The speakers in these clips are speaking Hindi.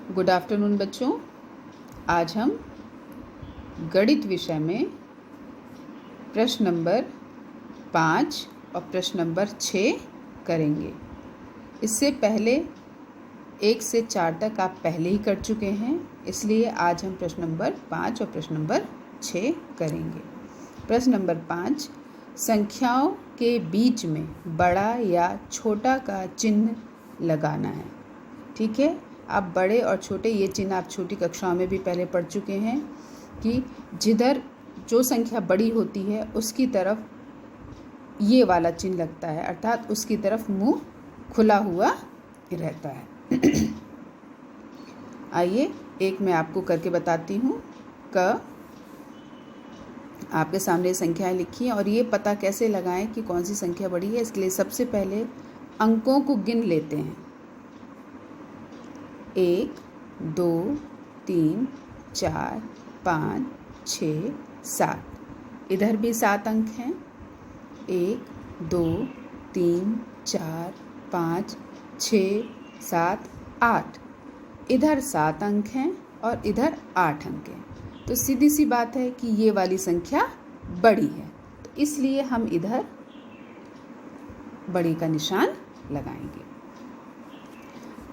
गुड आफ्टरनून बच्चों। आज हम गणित विषय में प्रश्न नंबर 5 और प्रश्न नंबर 6 करेंगे। इससे पहले 1 से 4 तक आप पहले ही कर चुके हैं, इसलिए आज हम प्रश्न नंबर 5 और प्रश्न नंबर 6 करेंगे। प्रश्न नंबर 5, संख्याओं के बीच में बड़ा या छोटा का चिन्ह लगाना है। ठीक है, आप बड़े और छोटे ये चिन्ह आप छोटी कक्षाओं में भी पहले पढ़ चुके हैं कि जिधर जो संख्या बड़ी होती है उसकी तरफ ये वाला चिन्ह लगता है, अर्थात उसकी तरफ मुंह खुला हुआ रहता है। आइए एक मैं आपको करके बताती हूँ। आपके सामने संख्याएं लिखी हैं और ये पता कैसे लगाएं कि कौन सी संख्या बड़ी है। इसके लिए सबसे पहले अंकों को गिन लेते हैं। 1 2 3 4 5 6 7। इधर भी 7 अंक हैं। 1 2 3 4 5 6 7 8। इधर 7 अंक हैं और इधर 8 अंक हैं। तो सीधी सी बात है कि ये वाली संख्या बड़ी है, तो इसलिए हम इधर बड़ी का निशान लगाएंगे।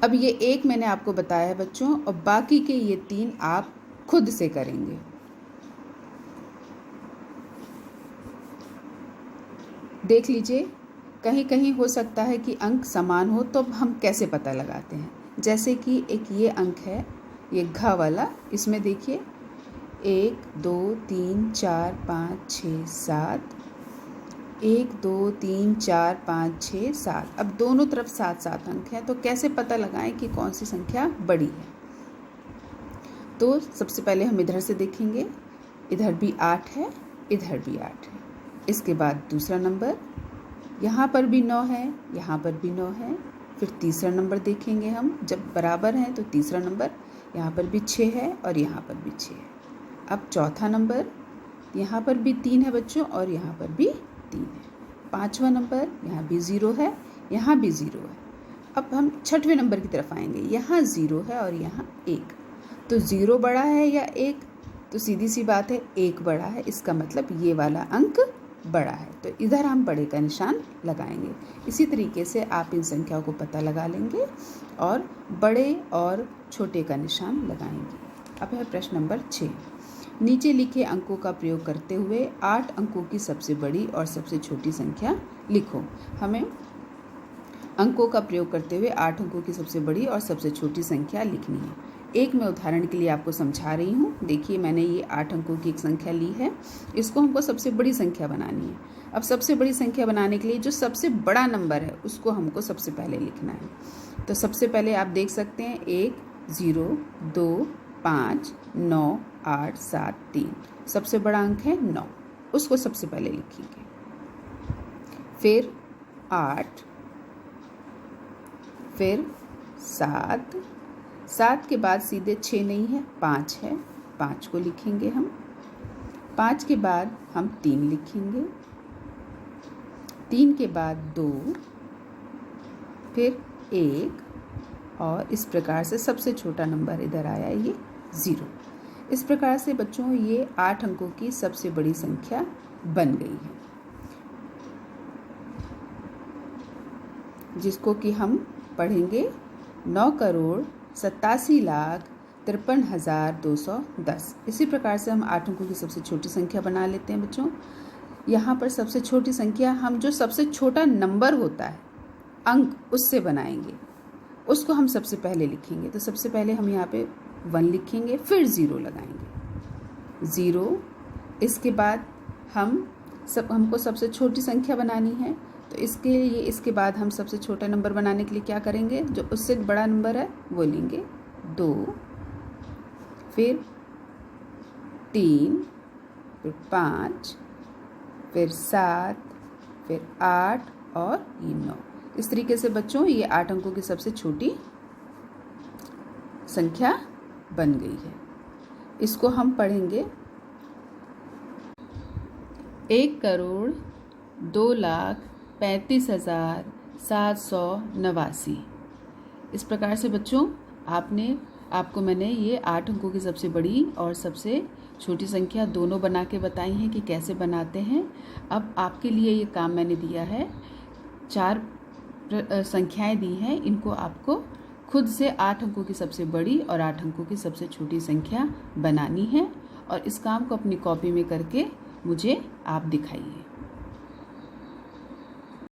अब ये 1 मैंने आपको बताया है बच्चों, और बाकी के ये 3 आप खुद से करेंगे। देख लीजिए, कहीं कहीं हो सकता है कि अंक समान हो, तो हम कैसे पता लगाते हैं। जैसे कि एक ये अंक है, ये घ वाला, इसमें देखिए 1 2 3 4 5 6 7। 1 2 3 4 5 6 7। अब दोनों तरफ 7 अंक हैं, तो कैसे पता लगाएं कि कौन सी संख्या बड़ी है। तो सबसे पहले हम इधर से देखेंगे, इधर भी 8 है, इधर भी 8 है। इसके बाद दूसरा नंबर, यहाँ पर भी 9 है, यहाँ पर भी 9 है। फिर तीसरा नंबर देखेंगे हम, जब बराबर हैं तो तीसरा नंबर, यहाँ पर भी 6 है और यहाँ पर भी 6 है। अब चौथा नंबर, यहाँ पर भी 3 है बच्चों और यहाँ पर भी 3 है। पांचवा नंबर, यहाँ भी 0 है, यहाँ भी 0 है। अब हम छठवें नंबर की तरफ आएंगे, यहाँ 0 है और यहाँ 1। तो 0 बड़ा है या 1? तो सीधी सी बात है, 1 बड़ा है। इसका मतलब ये वाला अंक बड़ा है, तो इधर हम बड़े का निशान लगाएंगे। इसी तरीके से आप इन संख्याओं को पता लगा लेंगे और बड़े और छोटे का निशान लगाएंगे। अब है प्रश्न नंबर 6। नीचे लिखे अंकों का प्रयोग करते हुए 8 अंकों की सबसे बड़ी और सबसे छोटी संख्या लिखो। हमें अंकों का प्रयोग करते हुए 8 अंकों की सबसे बड़ी और सबसे छोटी संख्या लिखनी है। एक मैं उदाहरण के लिए आपको समझा रही हूँ। देखिए, मैंने ये 8 अंकों की एक संख्या ली है, इसको हमको सबसे बड़ी संख्या बनानी है। अब सबसे बड़ी संख्या बनाने के लिए जो सबसे बड़ा नंबर है उसको हमको सबसे पहले लिखना है। तो सबसे पहले आप देख सकते हैं 1 0 2 5 9 8 7 3। सबसे बड़ा अंक है 9, उसको सबसे पहले लिखेंगे। फिर 8, फिर 7। 7 के बाद सीधे 6 नहीं है, 5 है, 5 को लिखेंगे हम। 5 के बाद हम 3 लिखेंगे। 3 के बाद 2, फिर 1, और इस प्रकार से सबसे छोटा नंबर इधर आया ये 0। इस प्रकार से बच्चों ये 8 अंकों की सबसे बड़ी संख्या बन गई है, जिसको कि हम पढ़ेंगे 9,87,53,210। इसी प्रकार से हम 8 अंकों की सबसे छोटी संख्या बना लेते हैं बच्चों। यहाँ पर सबसे छोटी संख्या हम जो सबसे छोटा नंबर होता है अंक, उससे बनाएंगे, उसको हम सबसे पहले लिखेंगे। तो सबसे पहले हम यहाँ पे 1 लिखेंगे, फिर 0 लगाएंगे, 0। इसके बाद हमको सबसे छोटी संख्या बनानी है, तो इसके लिए इसके बाद हम सबसे छोटा नंबर बनाने के लिए क्या करेंगे, जो उससे बड़ा नंबर है वो लेंगे, 2, फिर 3, फिर 5, फिर 7, फिर 8 और ये 9। इस तरीके से बच्चों ये 8 अंकों की सबसे छोटी संख्या बन गई है। इसको हम पढ़ेंगे 1,02,35,789। इस प्रकार से बच्चों आपने आपको मैंने ये 8 अंकों की सबसे बड़ी और सबसे छोटी संख्या दोनों बना के बताई हैं कि कैसे बनाते हैं। अब आपके लिए ये काम मैंने दिया है, 4 संख्याएं दी हैं, इनको आपको खुद से 8 अंकों की सबसे बड़ी और 8 अंकों की सबसे छोटी संख्या बनानी है और इस काम को अपनी कॉपी में करके मुझे आप दिखाइए।